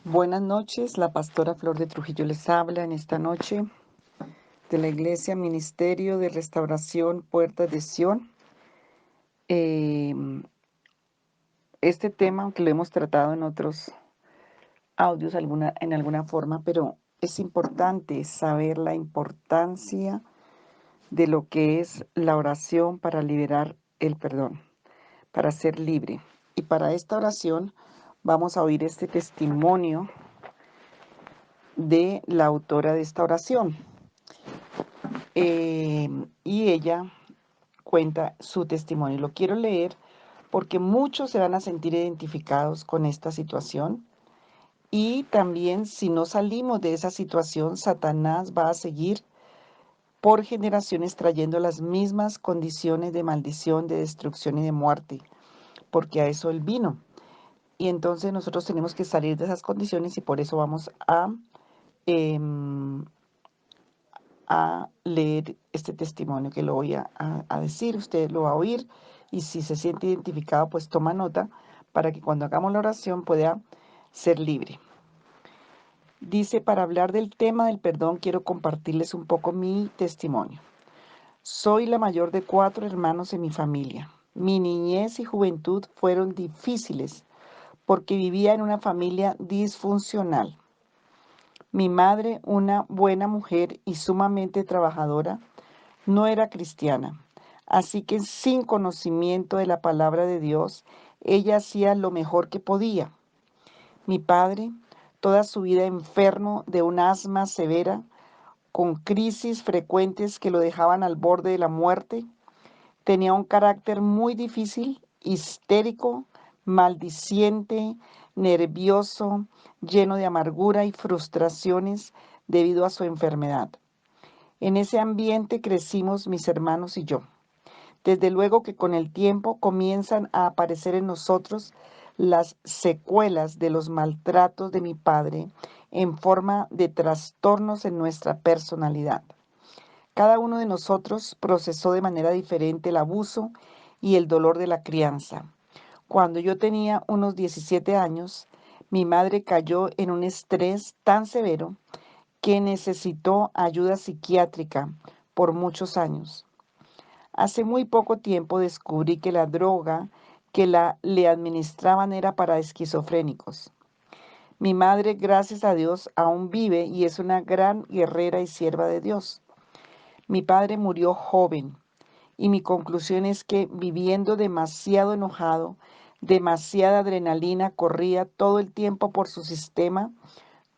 Buenas noches, la pastora Flor de Trujillo les habla en esta noche de la Iglesia Ministerio de Restauración Puertas de Sión. Em, este tema, aunque lo hemos tratado en otros audios en alguna forma, pero es importante saber la importancia de lo que es la oración para liberar el perdón, para ser libre. Y para esta oración vamos a oír este testimonio de la autora de esta oración. Y ella cuenta su testimonio. Lo quiero leer porque muchos se van a sentir identificados con esta situación y también si no salimos de esa situación, Satanás va a seguir por generaciones trayendo las mismas condiciones de maldición, de destrucción y de muerte, porque a eso él vino. Y entonces nosotros tenemos que salir de esas condiciones y por eso vamos em, a leer este testimonio que lo voy a decir, usted lo va a oír y si se siente identificado, pues toma nota para que cuando hagamos la oración pueda ser libre. Dice, para hablar del tema del perdón, quiero compartirles un poco mi testimonio. Soy la mayor de 4 hermanos en mi familia. Mi niñez y juventud fueron difíciles porque vivía en una familia disfuncional. Mi madre, una buena mujer y sumamente trabajadora, no era cristiana, así que sin conocimiento de la palabra de Dios, ella hacía lo mejor que podía. Mi padre, toda su vida enfermo de un asma severa, con crisis frecuentes que lo dejaban al borde de la muerte, tenía un carácter muy difícil, histérico, maldiciente, nervioso, lleno de amargura y frustraciones debido a su enfermedad. En ese ambiente crecimos mis hermanos y yo. Desde luego que con el tiempo comienzan a aparecer en nosotros las secuelas de los maltratos de mi padre en forma de trastornos en nuestra personalidad. Cada uno de nosotros procesó de manera diferente el abuso y el dolor de la crianza. Cuando yo tenía unos 17 años, mi madre cayó en un estrés tan severo que necesitó ayuda psiquiátrica por muchos años. Hace muy poco tiempo descubrí que la droga que le administraban era para esquizofrénicos. Mi madre, gracias a Dios, aún vive y es una gran guerrera y sierva de Dios. Mi padre murió joven y mi conclusión es que viviendo demasiado enojado, demasiada adrenalina corría todo el tiempo por su sistema,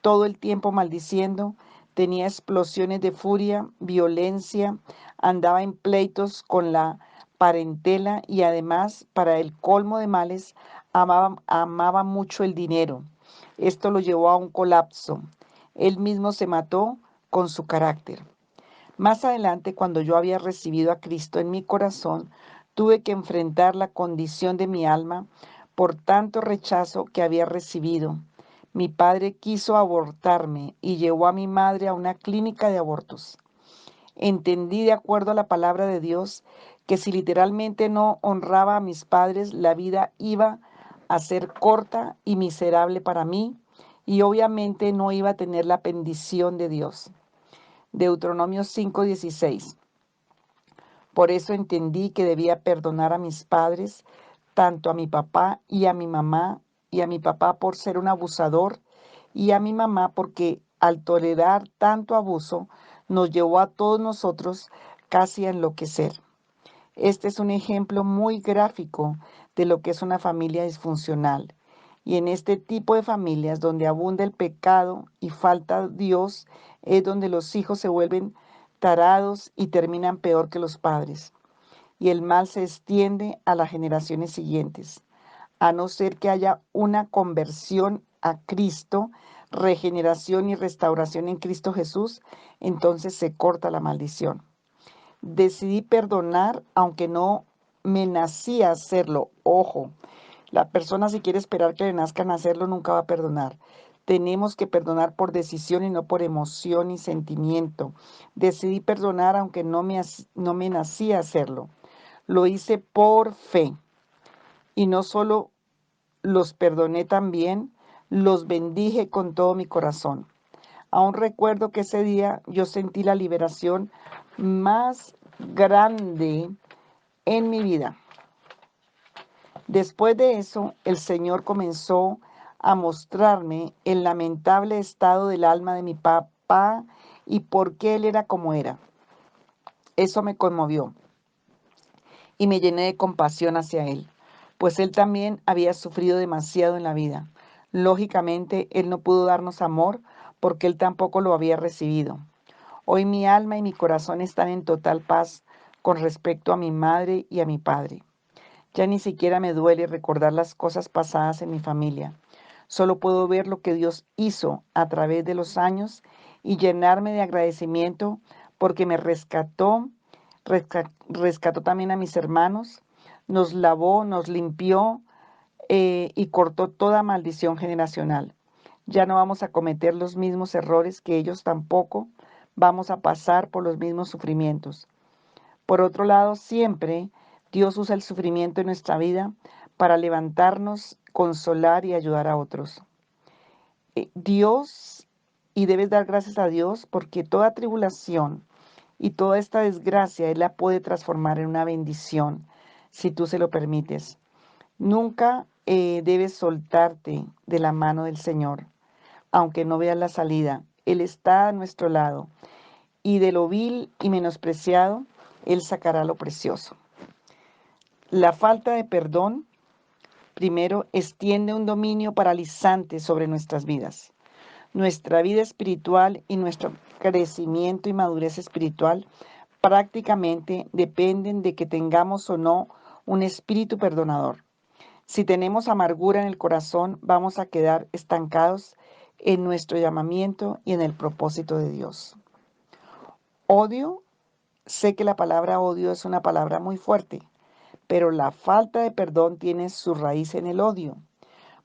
todo el tiempo maldiciendo, tenía explosiones de furia, violencia, andaba en pleitos con la parentela y además, para el colmo de males, amaba mucho el dinero. Esto lo llevó a un colapso. Él mismo se mató con su carácter. Más adelante, cuando yo había recibido a Cristo en mi corazón, tuve que enfrentar la condición de mi alma por tanto rechazo que había recibido. Mi padre quiso abortarme y llevó a mi madre a una clínica de abortos. Entendí de acuerdo a la palabra de Dios que si literalmente no honraba a mis padres, la vida iba a ser corta y miserable para mí y obviamente no iba a tener la bendición de Dios. Deuteronomio 5:16. Por eso entendí que debía perdonar a mis padres, tanto a mi papá y a mi mamá, y a mi papá por ser un abusador, y a mi mamá porque al tolerar tanto abuso nos llevó a todos nosotros casi a enloquecer. Este es un ejemplo muy gráfico de lo que es una familia disfuncional. Y en este tipo de familias donde abunda el pecado y falta Dios, es donde los hijos se vuelven tarados y terminan peor que los padres. Y el mal se extiende a las generaciones siguientes, a no ser que haya una conversión a Cristo, regeneración y restauración en Cristo Jesús, entonces se corta la maldición. Decidí perdonar aunque no me nacía hacerlo. Ojo, la persona si quiere esperar que le nazcan hacerlo nunca va a perdonar. Tenemos que perdonar por decisión y no por emoción y sentimiento. Decidí perdonar aunque no me nacía hacerlo. Lo hice por fe. Y no solo los perdoné también, Los bendije con todo mi corazón. Aún recuerdo que ese día yo sentí la liberación más grande en mi vida. Después de eso, el Señor comenzó a mostrarme el lamentable estado del alma de mi papá y por qué él era como era. Eso me conmovió y me llené de compasión hacia él, pues él también había sufrido demasiado en la vida. Lógicamente, él no pudo darnos amor porque él tampoco lo había recibido. Hoy mi alma y mi corazón están en total paz con respecto a mi madre y a mi padre. Ya ni siquiera me duele recordar las cosas pasadas en mi familia. Solo puedo ver lo que Dios hizo a través de los años y llenarme de agradecimiento porque me rescató también a mis hermanos, nos lavó, nos limpió y cortó toda maldición generacional. Ya no vamos a cometer los mismos errores que ellos tampoco vamos a pasar por los mismos sufrimientos. Por otro lado, siempre Dios usa el sufrimiento en nuestra vida para levantarnos, consolar y ayudar a otros. Dios, y debes dar gracias a Dios porque toda tribulación y toda esta desgracia Él la puede transformar en una bendición si tú se lo permites. Nunca debes soltarte de la mano del Señor, aunque no veas la salida. Él está a nuestro lado y de lo vil y menospreciado, Él sacará lo precioso. La falta de perdón, primero, extiende un dominio paralizante sobre nuestras vidas. Nuestra vida espiritual y nuestro crecimiento y madurez espiritual prácticamente dependen de que tengamos o no un espíritu perdonador. Si tenemos amargura en el corazón, vamos a quedar estancados en nuestro llamamiento y en el propósito de Dios. Odio, sé que la palabra odio es una palabra muy fuerte, pero la falta de perdón tiene su raíz en el odio.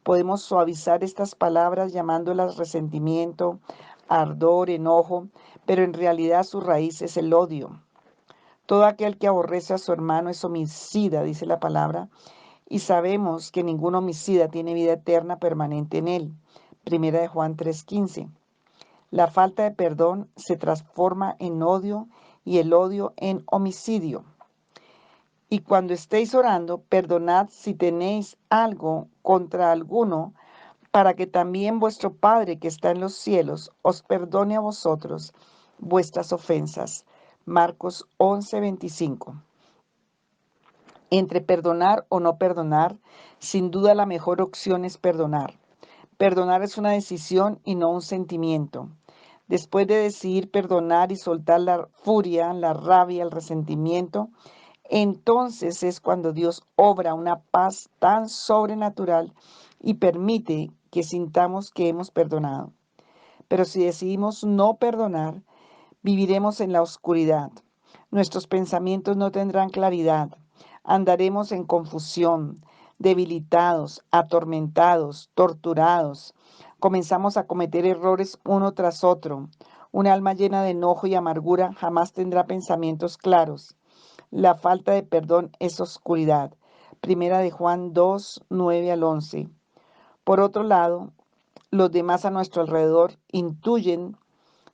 Podemos suavizar estas palabras llamándolas resentimiento, ardor, enojo, pero en realidad su raíz es el odio. Todo aquel que aborrece a su hermano es homicida, dice la palabra, y sabemos que ningún homicida tiene vida eterna permanente en él. Primera de Juan 3:15. La falta de perdón se transforma en odio y el odio en homicidio. Y cuando estéis orando, perdonad si tenéis algo contra alguno, para que también vuestro Padre que está en los cielos os perdone a vosotros vuestras ofensas. Marcos 11:25. Entre perdonar o no perdonar, sin duda la mejor opción es perdonar. Perdonar es una decisión y no un sentimiento. Después de decidir perdonar y soltar la furia, la rabia, el resentimiento, entonces es cuando Dios obra una paz tan sobrenatural y permite que sintamos que hemos perdonado. Pero si decidimos no perdonar, viviremos en la oscuridad. Nuestros pensamientos no tendrán claridad. Andaremos en confusión, debilitados, atormentados, torturados. Comenzamos a cometer errores uno tras otro. Un alma llena de enojo y amargura jamás tendrá pensamientos claros. La falta de perdón es oscuridad. Primera de Juan 2, 9 al 11. Por otro lado, los demás a nuestro alrededor intuyen,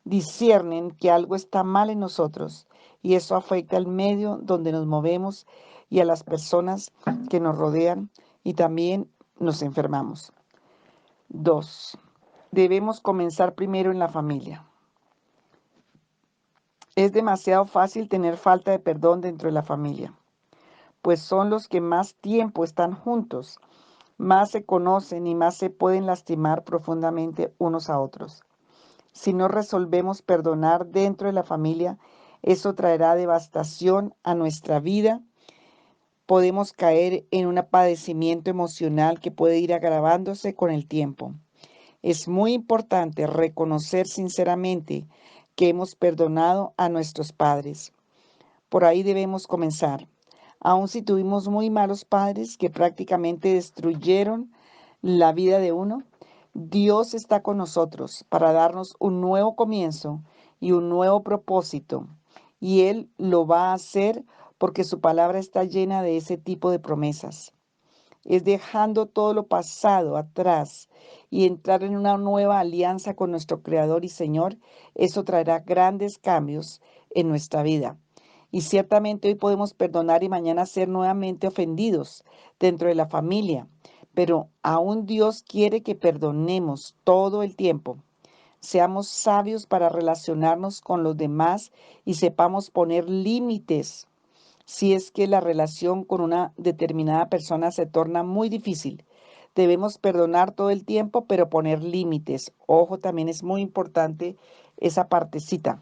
disciernen que algo está mal en nosotros y eso afecta al medio donde nos movemos y a las personas que nos rodean y también nos enfermamos. 2. Debemos comenzar primero en la familia. Es demasiado fácil tener falta de perdón dentro de la familia, pues son los que más tiempo están juntos, más se conocen y más se pueden lastimar profundamente unos a otros. Si no resolvemos perdonar dentro de la familia, eso traerá devastación a nuestra vida. Podemos caer en un padecimiento emocional que puede ir agravándose con el tiempo. Es muy importante reconocer sinceramente que hemos perdonado a nuestros padres. Por ahí debemos comenzar. Aun si tuvimos muy malos padres que prácticamente destruyeron la vida de uno, Dios está con nosotros para darnos un nuevo comienzo y un nuevo propósito. Y Él lo va a hacer porque su palabra está llena de ese tipo de promesas. Es dejando todo lo pasado atrás y entrar en una nueva alianza con nuestro Creador y Señor, eso traerá grandes cambios en nuestra vida. Y ciertamente hoy podemos perdonar y mañana ser nuevamente ofendidos dentro de la familia, pero aún Dios quiere que perdonemos todo el tiempo. Seamos sabios para relacionarnos con los demás y sepamos poner límites si es que la relación con una determinada persona se torna muy difícil. Debemos perdonar todo el tiempo, pero poner límites. Ojo, también es muy importante esa partecita.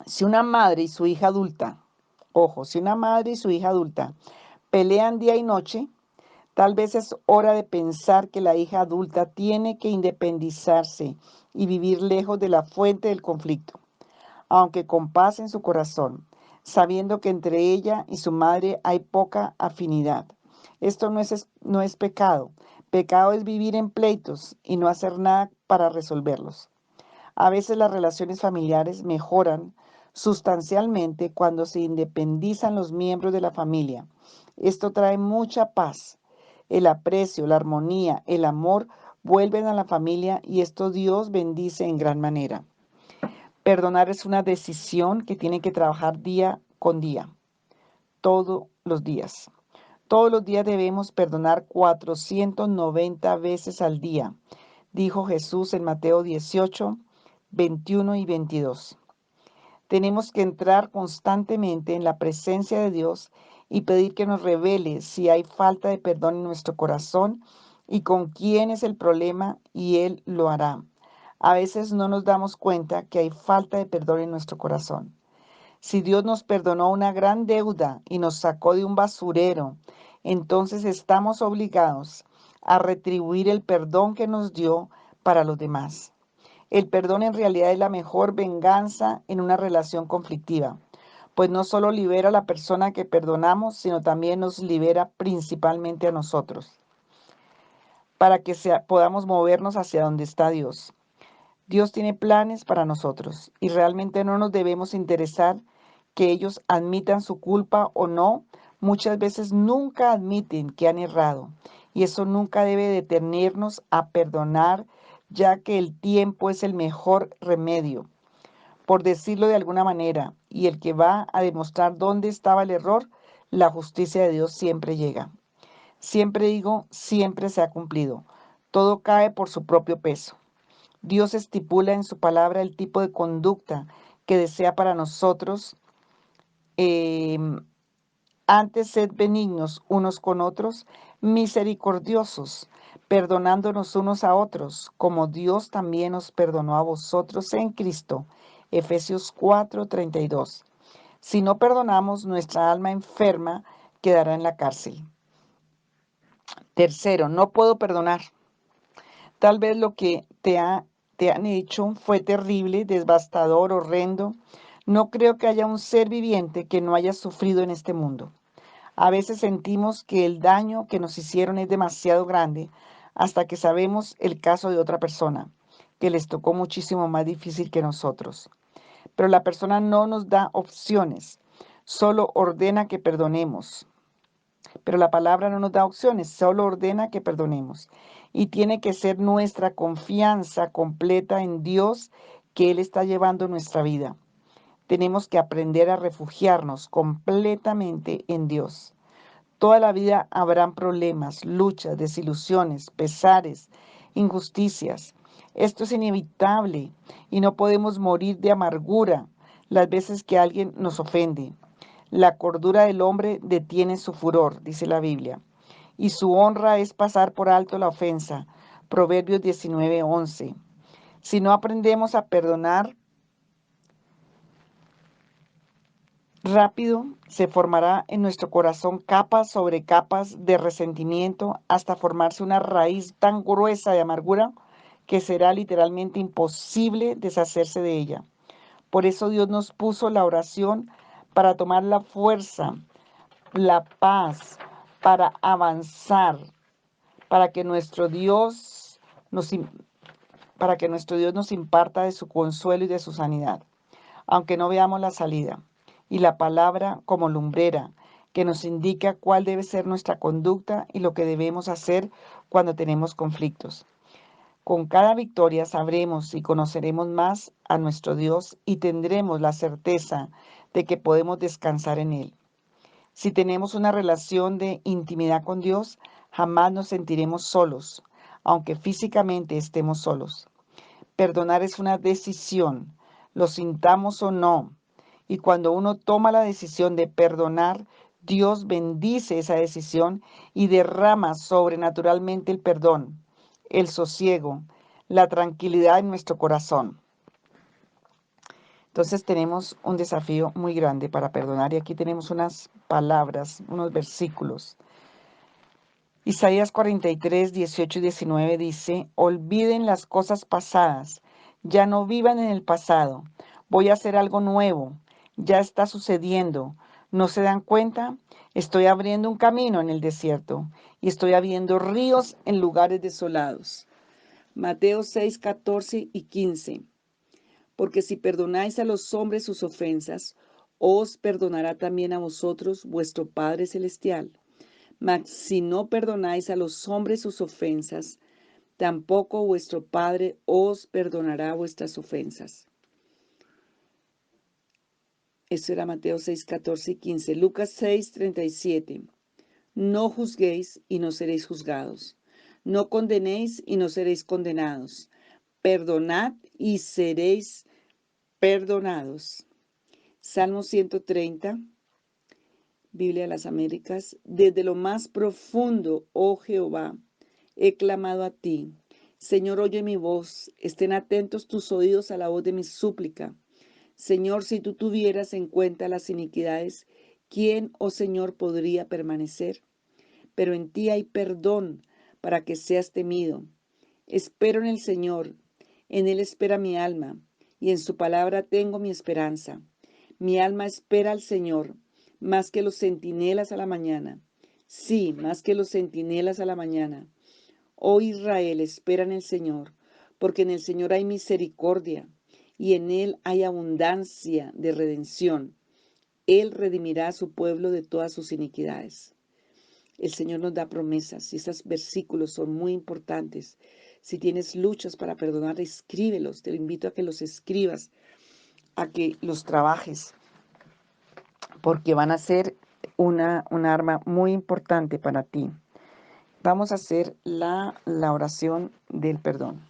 Si una madre y su hija adulta, ojo, si una madre y su hija adulta pelean día y noche, tal vez es hora de pensar que la hija adulta tiene que independizarse y vivir lejos de la fuente del conflicto, aunque con paz en su corazón, sabiendo que entre ella y su madre hay poca afinidad. Esto no es pecado. Pecado es vivir en pleitos y no hacer nada para resolverlos. A veces las relaciones familiares mejoran sustancialmente cuando se independizan los miembros de la familia. Esto trae mucha paz. El aprecio, la armonía, el amor vuelven a la familia y esto Dios bendice en gran manera. Perdonar es una decisión que tiene que trabajar día con día, todos los días. Todos los días debemos perdonar 490 veces al día, dijo Jesús en Mateo 18, 21 y 22. Tenemos que entrar constantemente en la presencia de Dios y pedir que nos revele si hay falta de perdón en nuestro corazón y con quién es el problema, y Él lo hará. A veces no nos damos cuenta que hay falta de perdón en nuestro corazón. Si Dios nos perdonó una gran deuda y nos sacó de un basurero, entonces estamos obligados a retribuir el perdón que nos dio para los demás. El perdón en realidad es la mejor venganza en una relación conflictiva, pues no solo libera a la persona que perdonamos, sino también nos libera principalmente a nosotros, para que podamos movernos hacia donde está Dios. Dios tiene planes para nosotros y realmente no nos debemos interesar que ellos admitan su culpa o no. Muchas veces nunca admiten que han errado y eso nunca debe detenernos a perdonar, ya que el tiempo es el mejor remedio, por decirlo de alguna manera, y el que va a demostrar dónde estaba el error, la justicia de Dios siempre llega. Siempre digo, siempre se ha cumplido. Todo cae por su propio peso. Dios estipula en su palabra el tipo de conducta que desea para nosotros. Eh, Antes sed benignos unos con otros, misericordiosos, perdonándonos unos a otros, como Dios también os perdonó a vosotros en Cristo. Efesios 4:32. Si no perdonamos, nuestra alma enferma quedará en la cárcel. Tercero, no puedo perdonar. Tal vez lo que te han hecho fue terrible, devastador, horrendo. No creo que haya un ser viviente que no haya sufrido en este mundo. A veces sentimos que el daño que nos hicieron es demasiado grande hasta que sabemos el caso de otra persona, que les tocó muchísimo más difícil que nosotros. Pero la persona no nos da opciones, solo ordena que perdonemos. Pero la palabra no nos da opciones, solo ordena que perdonemos. Y tiene que ser nuestra confianza completa en Dios, que Él está llevando nuestra vida. Tenemos que aprender a refugiarnos completamente en Dios. Toda la vida habrán problemas, luchas, desilusiones, pesares, injusticias. Esto es inevitable y no podemos morir de amargura las veces que alguien nos ofende. La cordura del hombre detiene su furor, dice la Biblia, y su honra es pasar por alto la ofensa. Proverbios 19:11. Si no aprendemos a perdonar rápido, se formará en nuestro corazón capas sobre capas de resentimiento hasta formarse una raíz tan gruesa de amargura que será literalmente imposible deshacerse de ella. Por eso Dios nos puso la oración para tomar la fuerza, la paz, para avanzar, para que nuestro Dios nos, para que nuestro Dios nos imparta de su consuelo y de su sanidad, aunque no veamos la salida. Y la palabra como lumbrera que nos indica cuál debe ser nuestra conducta y lo que debemos hacer cuando tenemos conflictos. Con cada victoria sabremos y conoceremos más a nuestro Dios y tendremos la certeza de que podemos descansar en Él. Si tenemos una relación de intimidad con Dios, jamás nos sentiremos solos, aunque físicamente estemos solos. Perdonar es una decisión, lo sintamos o no. Y cuando uno toma la decisión de perdonar, Dios bendice esa decisión y derrama sobrenaturalmente el perdón, el sosiego, la tranquilidad en nuestro corazón. Entonces tenemos un desafío muy grande para perdonar y aquí tenemos unas palabras, unos versículos. Isaías 43, 18 y 19 dice, olviden las cosas pasadas, ya no vivan en el pasado, voy a hacer algo nuevo, ya está sucediendo, ¿no se dan cuenta? Estoy abriendo un camino en el desierto y estoy abriendo ríos en lugares desolados. Mateo 6, 14 y 15. Porque si perdonáis a los hombres sus ofensas, os perdonará también a vosotros vuestro Padre Celestial. Mas si no perdonáis a los hombres sus ofensas, tampoco vuestro Padre os perdonará vuestras ofensas. Eso era Mateo 6, 14 y 15. Lucas 6, 37. No juzguéis y no seréis juzgados. No condenéis y no seréis condenados. Perdonad y seréis perdonados. Salmo 130, Biblia de las Américas. Desde lo más profundo, oh Jehová, he clamado a ti. Señor, oye mi voz. Estén atentos tus oídos a la voz de mi súplica. Señor, si tú tuvieras en cuenta las iniquidades, ¿quién, oh Señor, podría permanecer? Pero en ti hay perdón para que seas temido. Espero en el Señor, en Él espera mi alma, y en su palabra tengo mi esperanza. Mi alma espera al Señor, más que los centinelas a la mañana. Sí, más que los centinelas a la mañana. Oh Israel, espera en el Señor, porque en el Señor hay misericordia, y en Él hay abundancia de redención. Él redimirá a su pueblo de todas sus iniquidades. El Señor nos da promesas y esos versículos son muy importantes. Si tienes luchas para perdonar, escríbelos. Te invito a que los escribas, a que los trabajes, porque van a ser un arma muy importante para ti. Vamos a hacer la oración del perdón.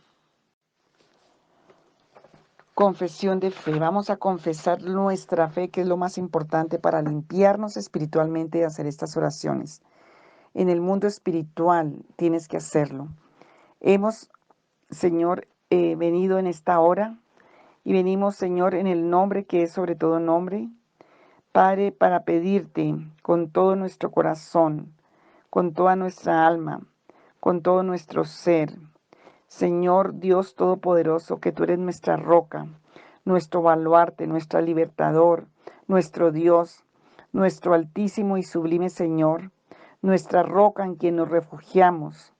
Confesión de fe. Vamos a confesar nuestra fe, que es lo más importante para limpiarnos espiritualmente y hacer estas oraciones. En el mundo espiritual tienes que hacerlo. Hemos, Señor, venido en esta hora y venimos, Señor, en el nombre que es sobre todo nombre, Padre, para pedirte con todo nuestro corazón, con toda nuestra alma, con todo nuestro ser, Señor Dios Todopoderoso, que tú eres nuestra roca, nuestro baluarte, nuestro libertador, nuestro Dios, nuestro altísimo y sublime Señor, nuestra roca en quien nos refugiamos,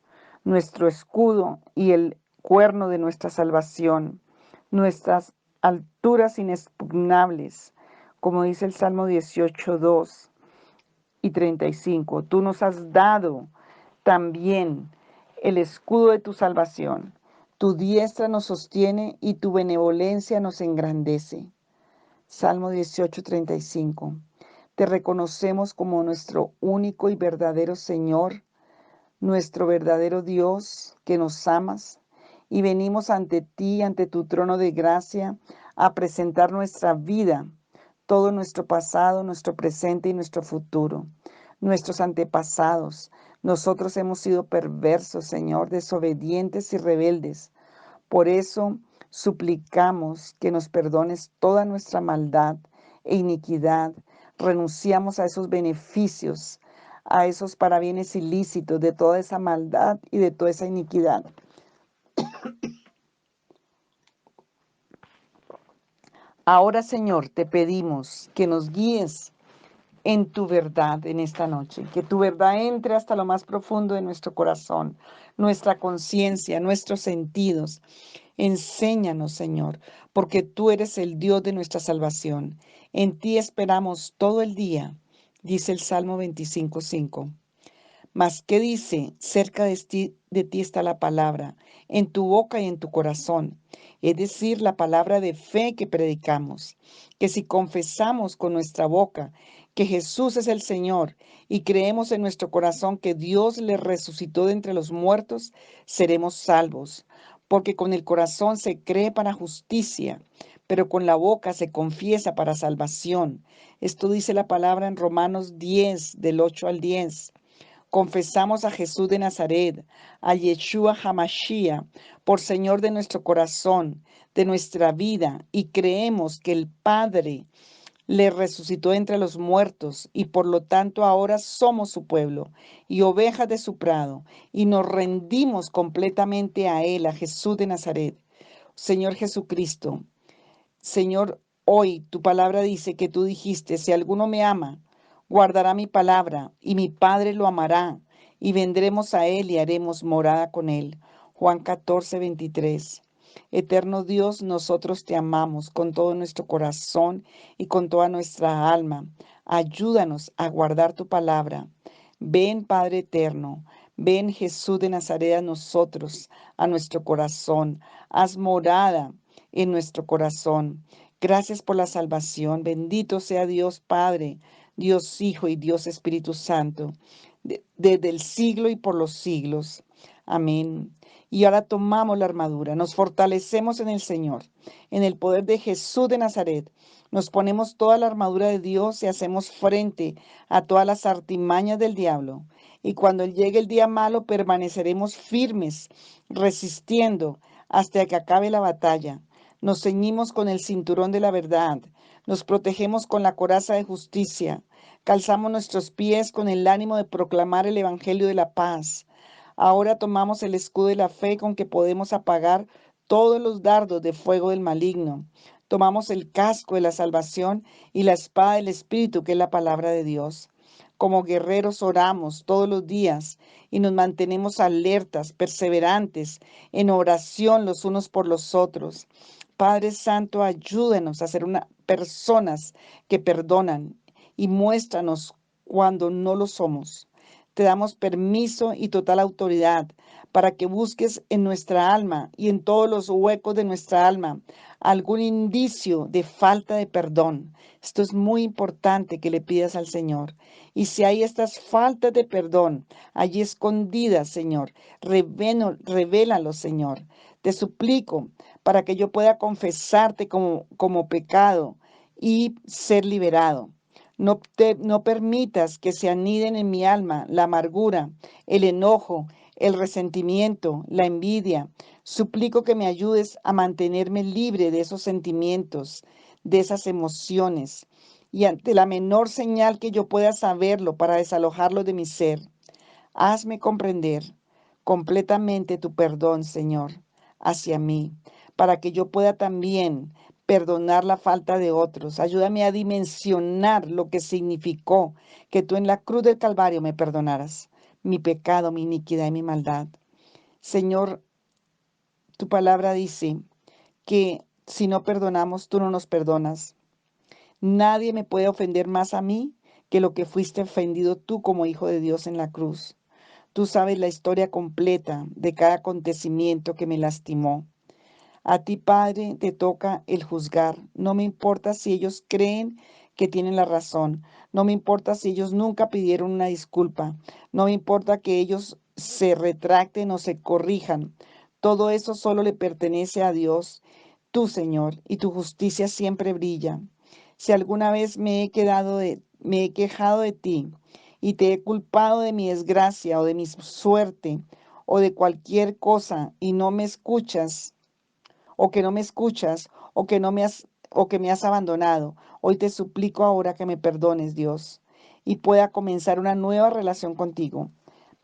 nuestro escudo y el cuerno de nuestra salvación, nuestras alturas inexpugnables, como dice el Salmo 18, 2 y 35. Tú nos has dado también el escudo de tu salvación. Tu diestra nos sostiene y tu benevolencia nos engrandece. Salmo 18, 35. Te reconocemos como nuestro único y verdadero Señor, nuestro verdadero Dios, que nos amas, y venimos ante ti, ante tu trono de gracia, a presentar nuestra vida, todo nuestro pasado, nuestro presente y nuestro futuro, nuestros antepasados. Nosotros hemos sido perversos, Señor, desobedientes y rebeldes. Por eso suplicamos que nos perdones toda nuestra maldad e iniquidad. Renunciamos a esos beneficios, a esos parabienes ilícitos, de toda esa maldad y de toda esa iniquidad. Ahora, Señor, te pedimos que nos guíes en tu verdad en esta noche, que tu verdad entre hasta lo más profundo de nuestro corazón, nuestra conciencia, nuestros sentidos. Enséñanos, Señor, porque tú eres el Dios de nuestra salvación. En ti esperamos todo el día. Dice el Salmo 25:5. Mas, ¿qué dice? Cerca de ti está la palabra, en tu boca y en tu corazón. Es decir, la palabra de fe que predicamos, que si confesamos con nuestra boca que Jesús es el Señor y creemos en nuestro corazón que Dios le resucitó de entre los muertos, seremos salvos. Porque con el corazón se cree para justicia, pero con la boca se confiesa para salvación. Esto dice la palabra en Romanos 10, del 8 al 10. Confesamos a Jesús de Nazaret, a Yeshua Hamashia, por Señor de nuestro corazón, de nuestra vida, y creemos que el Padre le resucitó entre los muertos, y por lo tanto ahora somos su pueblo y ovejas de su prado, y nos rendimos completamente a Él, a Jesús de Nazaret. Señor Jesucristo, Señor, hoy tu palabra dice que tú dijiste, si alguno me ama, guardará mi palabra y mi Padre lo amará y vendremos a él y haremos morada con él. Juan 14:23. Eterno Dios, nosotros te amamos con todo nuestro corazón y con toda nuestra alma. Ayúdanos a guardar tu palabra. Ven, Padre eterno, ven Jesús de Nazaret a nosotros, a nuestro corazón. Haz morada en nuestro corazón. Gracias por la salvación. Bendito sea Dios Padre, Dios Hijo y Dios Espíritu Santo, desde el siglo y por los siglos. Amén. Y ahora tomamos la armadura, nos fortalecemos en el Señor, en el poder de Jesús de Nazaret. Nos ponemos toda la armadura de Dios y hacemos frente a todas las artimañas del diablo. Y cuando llegue el día malo, permaneceremos firmes, resistiendo hasta que acabe la batalla. Nos ceñimos con el cinturón de la verdad, nos protegemos con la coraza de justicia, calzamos nuestros pies con el ánimo de proclamar el Evangelio de la paz. Ahora tomamos el escudo de la fe con que podemos apagar todos los dardos de fuego del maligno. Tomamos el casco de la salvación y la espada del Espíritu, que es la palabra de Dios. Como guerreros oramos todos los días y nos mantenemos alertas, perseverantes, en oración los unos por los otros. Padre Santo, ayúdenos a ser personas que perdonan y muéstranos cuando no lo somos. Te damos permiso y total autoridad para que busques en nuestra alma y en todos los huecos de nuestra alma algún indicio de falta de perdón. Esto es muy importante que le pidas al Señor. Y si hay estas faltas de perdón allí escondidas, Señor, revélalo, Señor. Te suplico para que yo pueda confesarte como pecado y ser liberado. No permitas que se aniden en mi alma la amargura, el enojo, el resentimiento, la envidia. Suplico que me ayudes a mantenerme libre de esos sentimientos, de esas emociones, y ante la menor señal que yo pueda saberlo para desalojarlo de mi ser. Hazme comprender completamente tu perdón, Señor, hacia mí, para que yo pueda también perdonar la falta de otros. Ayúdame a dimensionar lo que significó que tú en la cruz del Calvario me perdonaras mi pecado, mi iniquidad y mi maldad. Señor, tu palabra dice que si no perdonamos, tú no nos perdonas. Nadie me puede ofender más a mí que lo que fuiste ofendido tú como Hijo de Dios en la cruz. Tú sabes la historia completa de cada acontecimiento que me lastimó. A ti, Padre, te toca el juzgar. No me importa si ellos creen que tienen la razón. No me importa si ellos nunca pidieron una disculpa. No me importa que ellos se retracten o se corrijan. Todo eso solo le pertenece a Dios, tú, Señor, y tu justicia siempre brilla. Si alguna vez me he quejado de ti y te he culpado de mi desgracia o de mi suerte o de cualquier cosa y no me escuchas, o que no me escuchas, o que me has abandonado. Hoy te suplico ahora que me perdones, Dios, y pueda comenzar una nueva relación contigo.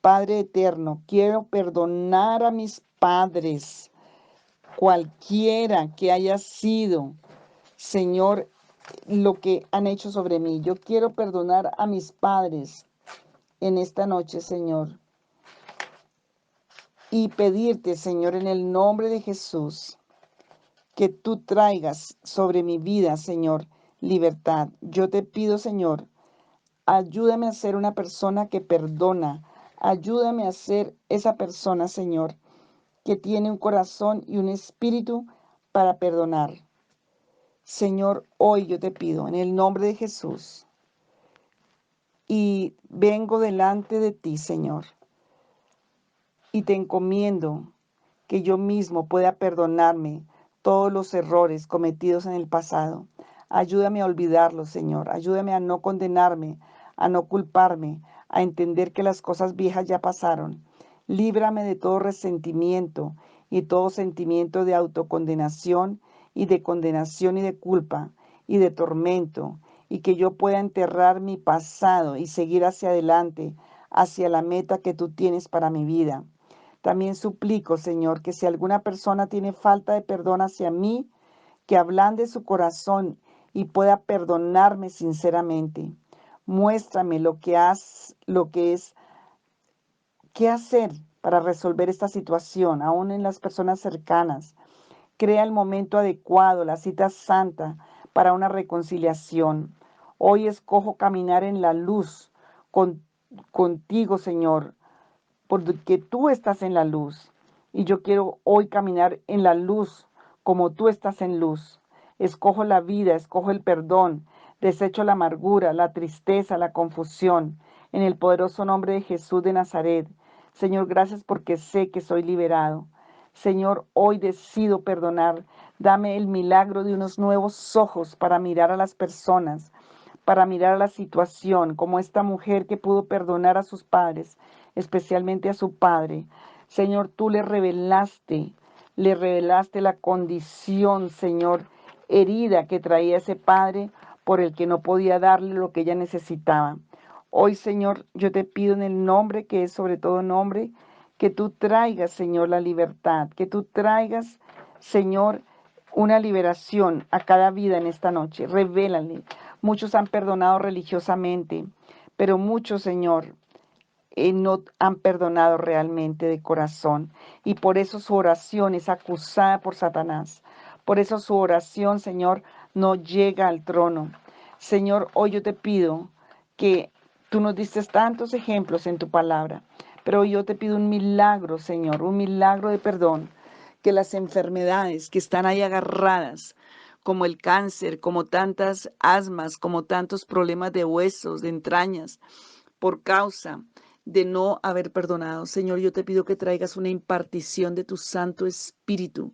Padre eterno, quiero perdonar a mis padres, cualquiera que haya sido, Señor, lo que han hecho sobre mí. Yo quiero perdonar a mis padres en esta noche, Señor, y pedirte, Señor, en el nombre de Jesús, que tú traigas sobre mi vida, Señor, libertad. Yo te pido, Señor, Ayúdame a ser una persona que perdona. Ayúdame a ser esa persona, Señor, que tiene un corazón y un espíritu para perdonar. Señor, hoy yo te pido en el nombre de Jesús y vengo delante de ti, Señor, y te encomiendo que yo mismo pueda perdonarme todos los errores cometidos en el pasado. Ayúdame a olvidarlos, Señor. Ayúdame a no condenarme, a no culparme, a entender que las cosas viejas ya pasaron. Líbrame de todo resentimiento y todo sentimiento de autocondenación y de condenación y de culpa y de tormento, y que yo pueda enterrar mi pasado y seguir hacia adelante, hacia la meta que tú tienes para mi vida. También suplico, Señor, que si alguna persona tiene falta de perdón hacia mí, que ablande su corazón y pueda perdonarme sinceramente. Muéstrame lo que es, qué hacer para resolver esta situación, aún en las personas cercanas. Crea el momento adecuado, la cita santa para una reconciliación. Hoy escojo caminar en la luz con, contigo, Señor, porque tú estás en la luz y yo quiero hoy caminar en la luz como tú estás en luz. Escojo la vida, escojo el perdón, desecho la amargura, la tristeza, la confusión, en el poderoso nombre de Jesús de Nazaret. Señor, gracias porque sé que soy liberado. Señor, hoy decido perdonar. Dame el milagro de unos nuevos ojos para mirar a las personas, para mirar la situación, como esta mujer que pudo perdonar a sus padres, especialmente a su padre. Señor, tú le revelaste la condición, Señor, herida que traía ese padre por el que no podía darle lo que ella necesitaba. Hoy, Señor, yo te pido en el nombre que es sobre todo nombre, que tú traigas, Señor, la libertad, que tú traigas, Señor, una liberación a cada vida en esta noche. Revélale. Muchos han perdonado religiosamente, pero muchos, Señor, no han perdonado realmente de corazón. Y por eso su oración es acusada por Satanás. Por eso su oración, Señor, no llega al trono. Señor, hoy yo te pido que tú nos diste tantos ejemplos en tu palabra, pero hoy yo te pido un milagro, Señor, un milagro de perdón, que las enfermedades que están ahí agarradas, como el cáncer, como tantas asmas, como tantos problemas de huesos, de entrañas, por causa de no haber perdonado. Señor, yo te pido que traigas una impartición de tu Santo Espíritu,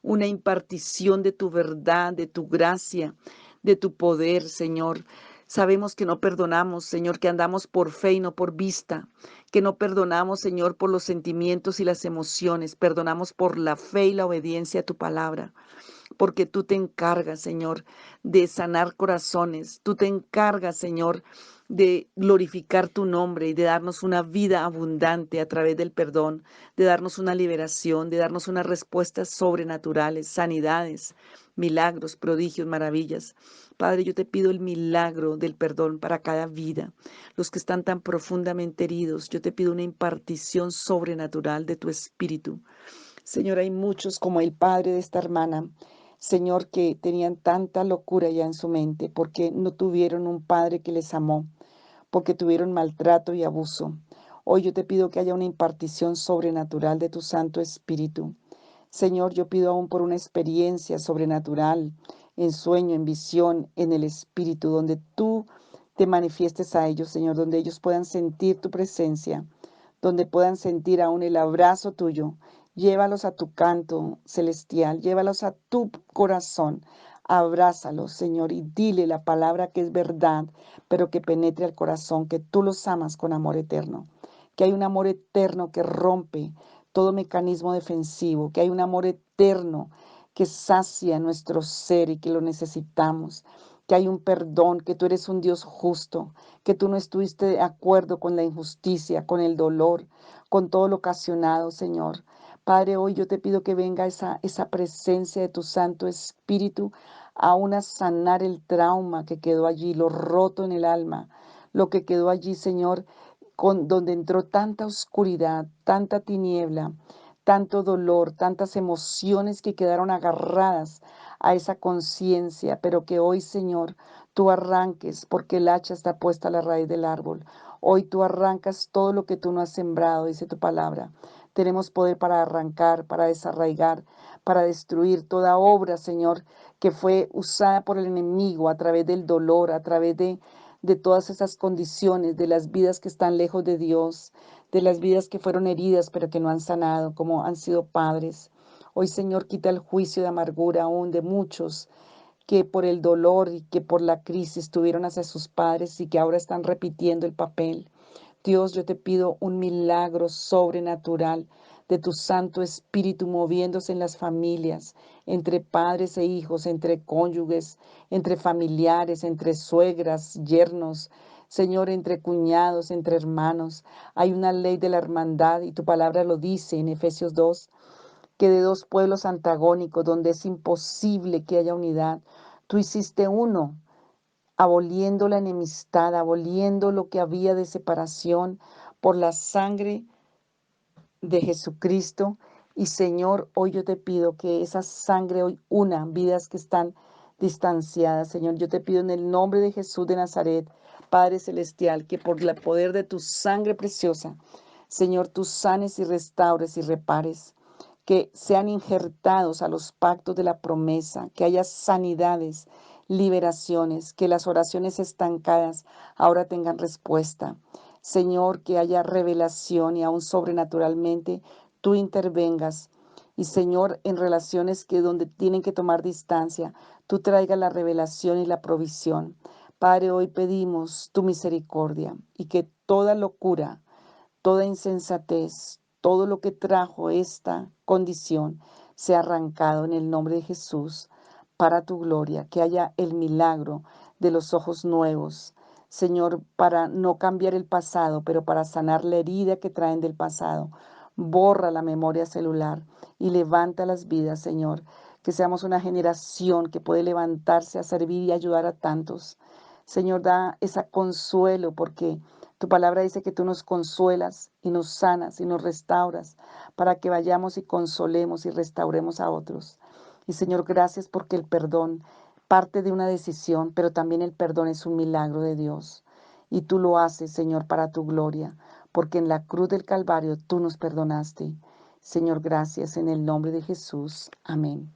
una impartición de tu verdad, de tu gracia, de tu poder, Señor. Sabemos que no perdonamos, Señor, que andamos por fe y no por vista, que no perdonamos, Señor, por los sentimientos y las emociones, perdonamos por la fe y la obediencia a tu palabra, porque tú te encargas, Señor, de sanar corazones. Tú te encargas, Señor, de glorificar tu nombre y de darnos una vida abundante a través del perdón, de darnos una liberación, de darnos unas respuestas sobrenaturales, sanidades, milagros, prodigios, maravillas. Padre, yo te pido el milagro del perdón para cada vida. Los que están tan profundamente heridos, yo te pido una impartición sobrenatural de tu espíritu. Señor, hay muchos como el padre de esta hermana, Señor, que tenían tanta locura ya en su mente porque no tuvieron un padre que les amó, porque tuvieron maltrato y abuso. Hoy yo te pido que haya una impartición sobrenatural de tu Santo Espíritu. Señor, yo pido aún por una experiencia sobrenatural, en sueño, en visión, en el Espíritu, donde tú te manifiestes a ellos, Señor, donde ellos puedan sentir tu presencia, donde puedan sentir aún el abrazo tuyo. Llévalos a tu canto celestial, llévalos a tu corazón. Abrázalos, Señor, y dile la palabra que es verdad, pero que penetre al corazón, que tú los amas con amor eterno, que hay un amor eterno que rompe todo mecanismo defensivo, que hay un amor eterno que sacia nuestro ser y que lo necesitamos, que hay un perdón, que tú eres un Dios justo, que tú no estuviste de acuerdo con la injusticia, con el dolor, con todo lo ocasionado, Señor. Padre, hoy yo te pido que venga esa presencia de tu Santo Espíritu aún a sanar el trauma que quedó allí, lo roto en el alma, lo que quedó allí, Señor, donde entró tanta oscuridad, tanta tiniebla, tanto dolor, tantas emociones que quedaron agarradas a esa conciencia, pero que hoy, Señor, tú arranques, porque el hacha está puesta a la raíz del árbol. Hoy tú arrancas todo lo que tú no has sembrado, dice tu palabra. Tenemos poder para arrancar, para desarraigar, para destruir toda obra, Señor, que fue usada por el enemigo a través del dolor, a través de todas esas condiciones, de las vidas que están lejos de Dios, de las vidas que fueron heridas pero que no han sanado, como han sido padres. Hoy, Señor, quita el juicio de amargura aún de muchos que por el dolor y que por la crisis tuvieron hacia sus padres y que ahora están repitiendo el papel. Dios, yo te pido un milagro sobrenatural de tu Santo Espíritu moviéndose en las familias, entre padres e hijos, entre cónyuges, entre familiares, entre suegras, yernos, Señor, entre cuñados, entre hermanos. Hay una ley de la hermandad y tu palabra lo dice en Efesios 2, que de dos pueblos antagónicos, donde es imposible que haya unidad, tú hiciste uno, aboliendo la enemistad, aboliendo lo que había de separación por la sangre de Jesucristo. Y Señor, hoy yo te pido que esa sangre hoy una vidas que están distanciadas. Señor, yo te pido en el nombre de Jesús de Nazaret, Padre Celestial, que por el poder de tu sangre preciosa, Señor, tú sanes y restaures y repares, que sean injertados a los pactos de la promesa, que haya sanidades, liberaciones, que las oraciones estancadas ahora tengan respuesta. Señor, que haya revelación y aún sobrenaturalmente tú intervengas. Y Señor, en relaciones que donde tienen que tomar distancia, tú traigas la revelación y la provisión. Padre, hoy pedimos tu misericordia y que toda locura, toda insensatez, todo lo que trajo esta condición sea arrancado en el nombre de Jesús para tu gloria, que haya el milagro de los ojos nuevos, Señor, para no cambiar el pasado, pero para sanar la herida que traen del pasado. Borra la memoria celular y levanta las vidas, Señor, que seamos una generación que puede levantarse a servir y ayudar a tantos. Señor, da ese consuelo porque tu palabra dice que tú nos consuelas y nos sanas y nos restauras para que vayamos y consolemos y restauremos a otros. Y Señor, gracias porque el perdón parte de una decisión, pero también el perdón es un milagro de Dios. Y tú lo haces, Señor, para tu gloria, porque en la cruz del Calvario tú nos perdonaste. Señor, gracias en el nombre de Jesús. Amén.